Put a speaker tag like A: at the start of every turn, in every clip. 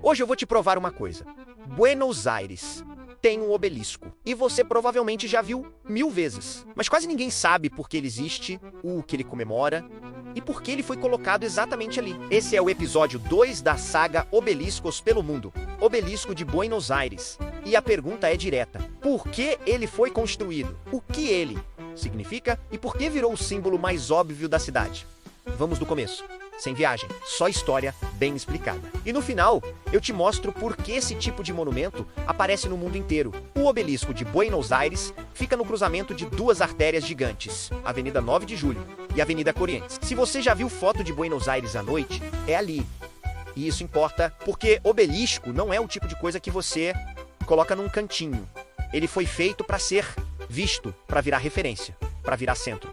A: Hoje eu vou te provar uma coisa. Buenos Aires tem um obelisco. E você provavelmente já viu 1000 vezes. Mas quase ninguém sabe por que ele existe, o que ele comemora e por que ele foi colocado exatamente ali. Esse é o episódio 2 da saga Obeliscos pelo Mundo. Obelisco de Buenos Aires. E a pergunta é direta. Por que ele foi construído? O que ele significa e por que virou o símbolo mais óbvio da cidade? Vamos do começo. Sem viagem, só história bem explicada. E no final, eu te mostro por que esse tipo de monumento aparece no mundo inteiro. O obelisco de Buenos Aires fica no cruzamento de duas artérias gigantes, Avenida 9 de Julho e Avenida Corrientes. Se você já viu foto de Buenos Aires à noite, é ali. E isso importa porque obelisco não é o tipo de coisa que você coloca num cantinho. Ele foi feito para ser visto, para virar referência, para virar centro.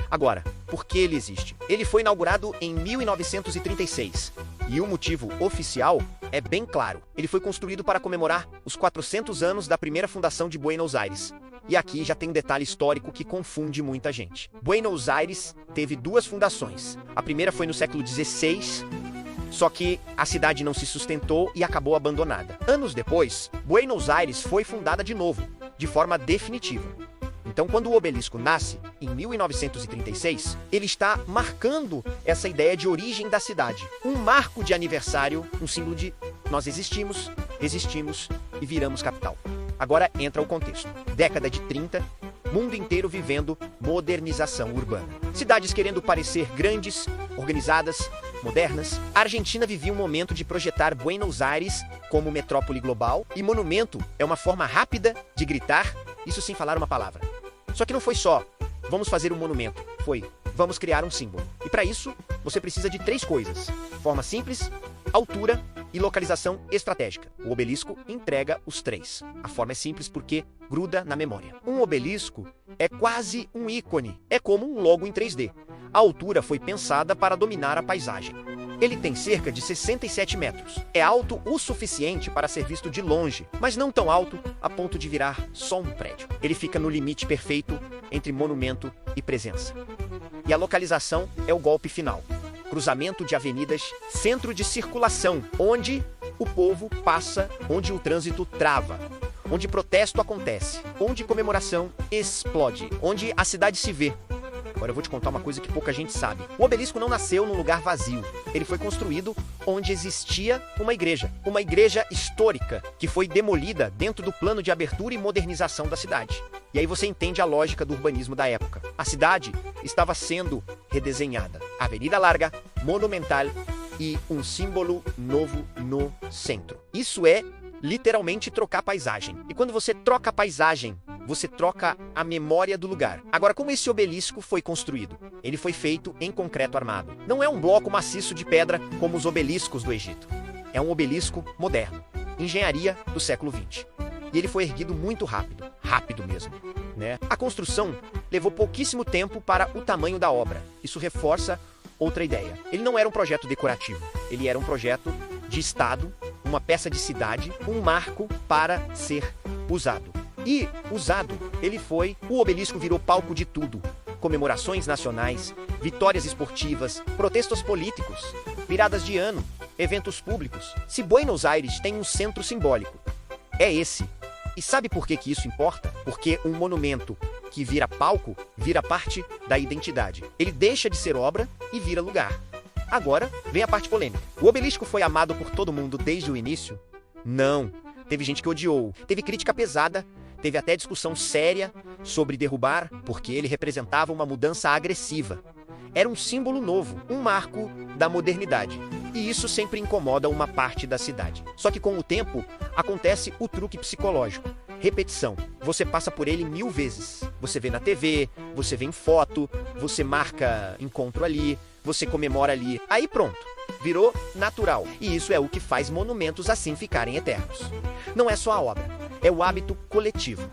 A: Agora, por que ele existe? Ele foi inaugurado em 1936 e o motivo oficial é bem claro. Ele foi construído para comemorar os 400 anos da primeira fundação de Buenos Aires. E aqui já tem um detalhe histórico que confunde muita gente. Buenos Aires teve duas fundações. A primeira foi no século XVI, só que a cidade não se sustentou e acabou abandonada. Anos depois, Buenos Aires foi fundada de novo, de forma definitiva. Então, quando o obelisco nasce, em 1936, ele está marcando essa ideia de origem da cidade. Um marco de aniversário, um símbolo de nós existimos, resistimos e viramos capital. Agora entra o contexto. Década de 30, mundo inteiro vivendo modernização urbana. Cidades querendo parecer grandes, organizadas, modernas. A Argentina vivia um momento de projetar Buenos Aires como metrópole global e monumento é uma forma rápida de gritar, isso sem falar uma palavra. Só que não foi só, vamos fazer um monumento, foi, vamos criar um símbolo. E para isso, você precisa de 3 coisas. Forma simples, altura e localização estratégica. O obelisco entrega os 3. A forma é simples porque gruda na memória. Um obelisco é quase um ícone, é como um logo em 3D. A altura foi pensada para dominar a paisagem. Ele tem cerca de 67 metros. É alto o suficiente para ser visto de longe, mas não tão alto a ponto de virar só um prédio. Ele fica no limite perfeito entre monumento e presença. E a localização é o golpe final. Cruzamento de avenidas, centro de circulação, onde o povo passa, onde o trânsito trava, onde protesto acontece, onde comemoração explode, onde a cidade se vê. Agora eu vou te contar uma coisa que pouca gente sabe. O obelisco não nasceu num lugar vazio. Ele foi construído onde existia uma igreja histórica, que foi demolida dentro do plano de abertura e modernização da cidade. E aí você entende a lógica do urbanismo da época. A cidade estava sendo redesenhada. Avenida larga, monumental e um símbolo novo no centro. Isso é literalmente trocar paisagem. E quando você troca a paisagem, você troca a memória do lugar. Agora, como esse obelisco foi construído? Ele foi feito em concreto armado. Não é um bloco maciço de pedra como os obeliscos do Egito. É um obelisco moderno. Engenharia do século XX. E ele foi erguido muito rápido. Rápido mesmo, né? A construção levou pouquíssimo tempo para o tamanho da obra. Isso reforça outra ideia. Ele não era um projeto decorativo. Ele era um projeto de Estado, uma peça de cidade, um marco para ser usado. E, usado, ele foi, o obelisco virou palco de tudo. Comemorações nacionais, vitórias esportivas, protestos políticos, viradas de ano, eventos públicos. Se Buenos Aires tem um centro simbólico, é esse. E sabe por que isso importa? Porque um monumento que vira palco, vira parte da identidade. Ele deixa de ser obra e vira lugar. Agora, vem a parte polêmica. O obelisco foi amado por todo mundo desde o início? Não. Teve gente que odiou. Teve crítica pesada. Teve até discussão séria sobre derrubar, porque ele representava uma mudança agressiva. Era um símbolo novo, um marco da modernidade. E isso sempre incomoda uma parte da cidade. Só que com o tempo, acontece o truque psicológico. Repetição. Você passa por ele 1000 vezes. Você vê na TV, você vê em foto, você marca encontro ali, você comemora ali. Aí pronto. Virou natural. E isso é o que faz monumentos assim ficarem eternos. Não é só a obra. É o hábito coletivo.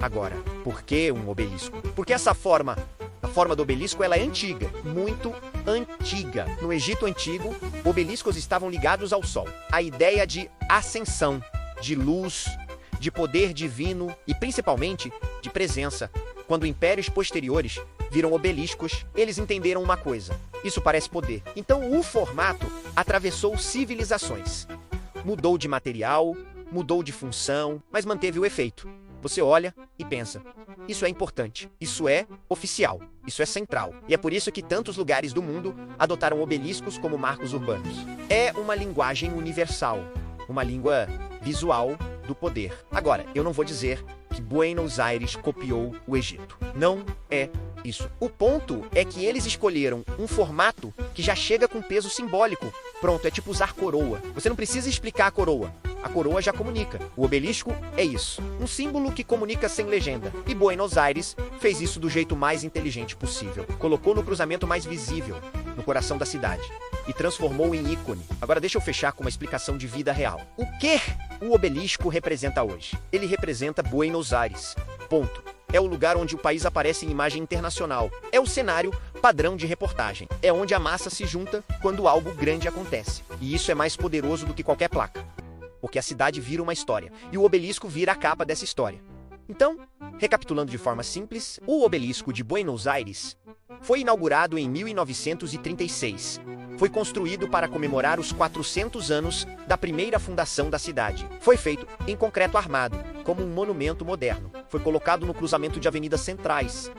A: Agora, por que um obelisco? Porque essa forma, a forma do obelisco, ela é antiga, muito antiga. No Egito Antigo, obeliscos estavam ligados ao sol. A ideia de ascensão, de luz, de poder divino e principalmente de presença. Quando impérios posteriores viram obeliscos, eles entenderam uma coisa. Isso parece poder. Então o formato atravessou civilizações. Mudou de material, mudou de função, mas manteve o efeito. Você olha e pensa, isso é importante, isso é oficial, isso é central. E é por isso que tantos lugares do mundo adotaram obeliscos como marcos urbanos. É uma linguagem universal, uma língua visual do poder. Agora, eu não vou dizer que Buenos Aires copiou o Egito. Não é isso. O ponto é que eles escolheram um formato que já chega com peso simbólico. Pronto, é tipo usar coroa. Você não precisa explicar a coroa. A coroa já comunica. O obelisco é isso. Um símbolo que comunica sem legenda. E Buenos Aires fez isso do jeito mais inteligente possível. Colocou no cruzamento mais visível, no coração da cidade, e transformou em ícone. Agora deixa eu fechar com uma explicação de vida real. O que o obelisco representa hoje? Ele representa Buenos Aires. Ponto. É o lugar onde o país aparece em imagem internacional. É o cenário padrão de reportagem. É onde a massa se junta quando algo grande acontece. E isso é mais poderoso do que qualquer placa. Porque a cidade vira uma história, e o obelisco vira a capa dessa história. Então, recapitulando de forma simples, o obelisco de Buenos Aires foi inaugurado em 1936. Foi construído para comemorar os 400 anos da primeira fundação da cidade. Foi feito em concreto armado, como um monumento moderno. Foi colocado no cruzamento de avenidas centrais,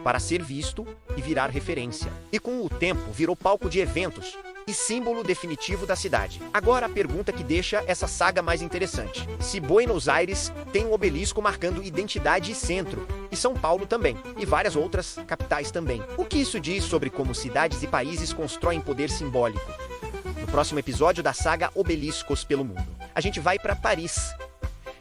A: para ser visto e virar referência. E com o tempo virou palco de eventos e símbolo definitivo da cidade. Agora a pergunta que deixa essa saga mais interessante. Se Buenos Aires tem um obelisco marcando identidade e centro, e São Paulo também, e várias outras capitais também, o que isso diz sobre como cidades e países constroem poder simbólico? No próximo episódio da saga Obeliscos pelo Mundo, a gente vai para Paris.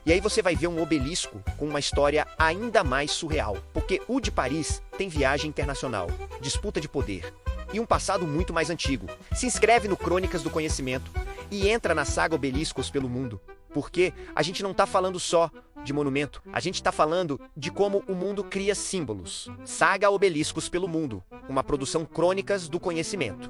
A: E aí você vai ver um obelisco com uma história ainda mais surreal, porque o de Paris tem viagem internacional, disputa de poder e um passado muito mais antigo. Se inscreve no Crônicas do Conhecimento e entra na saga Obeliscos pelo Mundo, porque a gente não está falando só de monumento, a gente está falando de como o mundo cria símbolos. Saga Obeliscos pelo Mundo, uma produção Crônicas do Conhecimento.